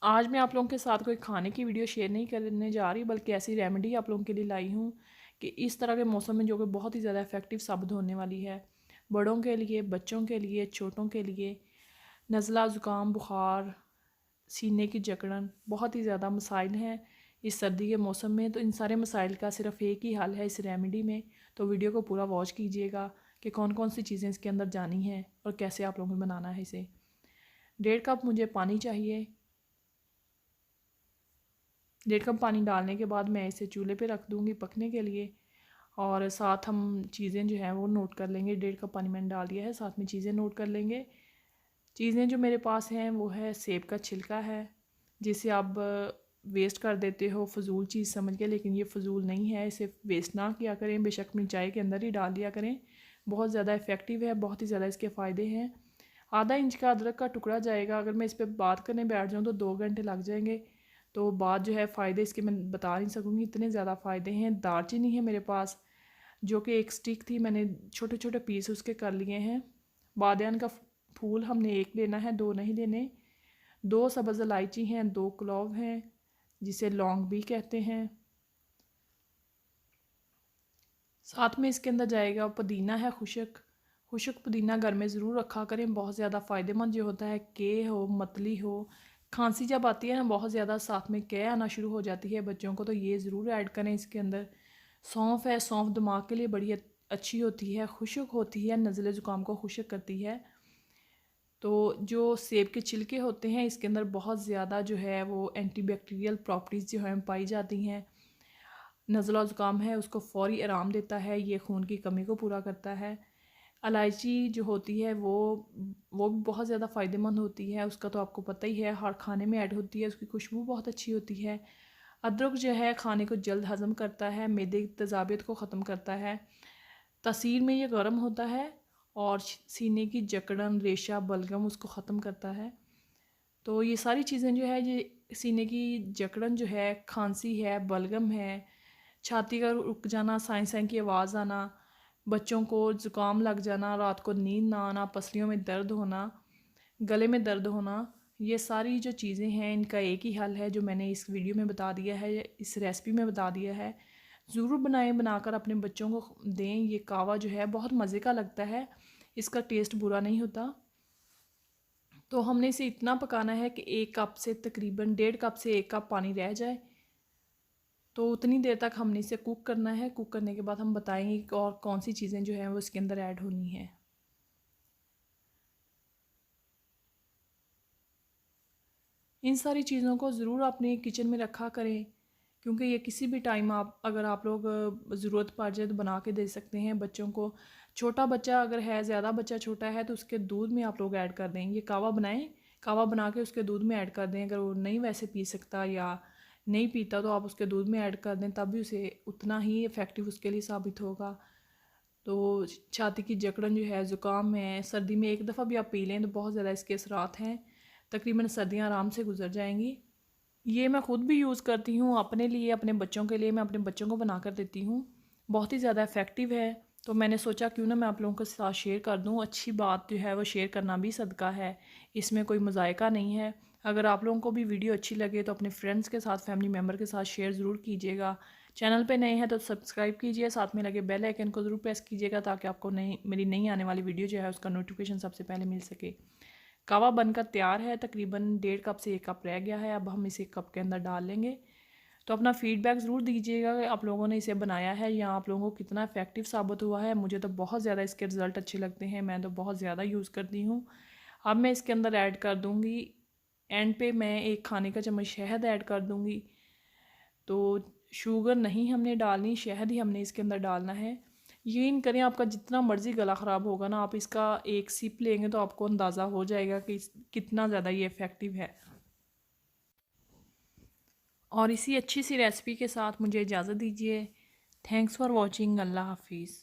आज मैं आप लोगों के साथ कोई खाने की वीडियो शेयर नहीं करने जा रही, बल्कि ऐसी रेमेडी आप लोगों के लिए लाई हूँ कि इस तरह के मौसम में जो कि बहुत ही ज़्यादा इफ़ेक्टिव साबित होने वाली है। बड़ों के लिए, बच्चों के लिए, छोटों के लिए। नज़ला, ज़ुकाम, बुखार, सीने की जकड़न, बहुत ही ज़्यादा मसाइल हैं इस सर्दी के मौसम में। तो इन सारे मसाइल का सिर्फ एक ही हल है इस रेमेडी में। तो वीडियो को पूरा वॉच कीजिएगा कि कौन कौन सी चीज़ें इसके अंदर जानी हैं और कैसे आप लोगों को बनाना है इसे। 1.5 कप मुझे पानी चाहिए। 1.5 कप पानी डालने के बाद मैं इसे चूल्हे पे रख दूँगी पकने के लिए। और साथ हम चीज़ें जो हैं वो नोट कर लेंगे। 1.5 कप पानी मैंने डाल दिया है, साथ में चीज़ें नोट कर लेंगे। चीज़ें जो मेरे पास हैं वो है सेब का छिलका है, जिसे आप वेस्ट कर देते हो फ़जूल चीज़ समझ के, लेकिन ये फ़जूल नहीं है। इसे वेस्ट ना किया करें, बेशक अपनी चाय के अंदर ही डाल दिया करें। बहुत ज़्यादा इफ़ेक्टिव है, बहुत ही ज़्यादा इसके फ़ायदे हैं। आधा इंच का अदरक का टुकड़ा जाएगा। अगर मैं इस पर बात करने बैठ जाऊँ तो 2 घंटे लग जाएंगे। तो बात जो है फ़ायदे इसके मैं बता नहीं सकूँगी, इतने ज़्यादा फ़ायदे हैं। दालचीनी है मेरे पास, जो कि एक स्टिक थी, मैंने छोटे छोटे पीस उसके कर लिए हैं। बादियान का फूल हमने एक लेना है, 2 नहीं लेने। 2 सब्ज़ इलायची हैं, 2 क्लौव हैं, जिसे लौंग भी कहते हैं। साथ में इसके अंदर जाएगा पुदीना है, खुशक खुशक पुदीना घर में ज़रूर रखा करें, बहुत ज़्यादा फ़ायदेमंद जो होता है। के हो, मतली हो, खांसी जब आती है ना बहुत ज़्यादा, साथ में कै आना शुरू हो जाती है बच्चों को, तो ये ज़रूर ऐड करें इसके अंदर। सौंफ है, सौंफ दिमाग के लिए बड़ी अच्छी होती है, खुशक होती है, नज़ले ज़ुकाम को खुशक करती है। तो जो सेब के छिलके होते हैं इसके अंदर बहुत ज़्यादा जो है वो एंटीबैक्टीरियल प्रॉपर्टीज़ जो है पाई जाती हैं। नज़ला ज़ुकाम है उसको फ़ौरी आराम देता है, ये खून की कमी को पूरा करता है। इलायची जो होती है वो भी बहुत ज़्यादा फ़ायदेमंद होती है, उसका तो आपको पता ही है, हर खाने में ऐड होती है, उसकी खुशबू बहुत अच्छी होती है। अदरक जो है खाने को जल्द हज़म करता है, मैदे की तेज़ाबियत को ख़त्म करता है। तासीर में ये गर्म होता है और सीने की जकड़न, रेशा, बलगम उसको ख़त्म करता है। तो ये सारी चीज़ें जो है, ये सीने की जकड़न जो है, खांसी है, बलगम है, छाती का रुक जाना, साँय साँय की आवाज़ आना, बच्चों को ज़ुकाम लग जाना, रात को नींद ना आना, पसलियों में दर्द होना, गले में दर्द होना, ये सारी जो चीज़ें हैं इनका एक ही हल है जो मैंने इस वीडियो में बता दिया है, इस रेसिपी में बता दिया है। ज़रूर बनाएं, बनाकर अपने बच्चों को दें। ये कावा जो है बहुत मज़े का लगता है, इसका टेस्ट बुरा नहीं होता। तो हमने इसे इतना पकाना है कि 1 कप से तकरीबन 1.5 कप से 1 कप पानी रह जाए। तो उतनी देर तक हमने इसे कुक करना है। कुक करने के बाद हम बताएंगे कि और कौन सी चीज़ें जो हैं वो इसके अंदर ऐड होनी है। इन सारी चीज़ों को ज़रूर अपने किचन में रखा करें, क्योंकि ये किसी भी टाइम आप अगर आप लोग ज़रूरत पड़ जाए तो बना के दे सकते हैं बच्चों को। छोटा बच्चा अगर है, ज़्यादा बच्चा छोटा है, तो उसके दूध में आप लोग ऐड कर दें। ये कावा बनाएं, कावा बना के उसके दूध में ऐड कर दें। अगर वो नहीं वैसे पी सकता या नहीं पीता तो आप उसके दूध में ऐड कर दें, तब भी उसे उतना ही इफ़ेक्टिव उसके लिए साबित होगा। तो छाती की जकड़न जो है, ज़ुकाम है, सर्दी में एक दफ़ा भी आप पी लें तो बहुत ज़्यादा इसके असरात हैं। तकरीबन सर्दियाँ आराम से गुजर जाएंगी। ये मैं ख़ुद भी यूज़ करती हूँ अपने लिए, अपने बच्चों के लिए, मैं अपने बच्चों को बना कर देती हूँ। बहुत ही ज़्यादा इफ़ेक्टिव है, तो मैंने सोचा क्यों ना मैं आप लोगों के साथ शेयर कर दूँ। अच्छी बात जो है वो शेयर करना भी सदका है, इसमें कोई मज़ायका नहीं है। अगर आप लोगों को भी वीडियो अच्छी लगे तो अपने फ्रेंड्स के साथ, फैमिली मेम्बर के साथ शेयर ज़रूर कीजिएगा। चैनल पे नए हैं तो सब्सक्राइब कीजिए, साथ में लगे बेल आइकन को ज़रूर प्रेस कीजिएगा, ताकि आपको मेरी नई आने वाली वीडियो जो है उसका नोटिफिकेशन सबसे पहले मिल सके। कावा बनकर तैयार है, तकरीबन 1.5 कप से 1 कप रह गया है। अब हम इसे कप के अंदर डाल लेंगे। तो अपना फ़ीडबैक ज़रूर दीजिएगा कि आप लोगों ने इसे बनाया है या आप लोगों को कितना इफ़ेक्टिव साबित हुआ है। मुझे तो बहुत ज़्यादा इसके रिज़ल्ट अच्छे लगते हैं, मैं तो बहुत ज़्यादा यूज़ करती हूँ। अब मैं इसके अंदर ऐड कर दूँगी, एंड पे मैं 1 खाने का चम्मच शहद ऐड कर दूँगी। तो शुगर नहीं हमने डालनी, शहद ही हमने इसके अंदर डालना है। यकीन करें, आपका जितना मर्ज़ी गला ख़राब होगा ना, आप इसका एक सिप लेंगे तो आपको अंदाज़ा हो जाएगा कि कितना ज़्यादा ये इफ़ेक्टिव है। और इसी अच्छी सी रेसिपी के साथ मुझे इजाज़त दीजिए। Thanks for watching. अल्लाह हाफिज़।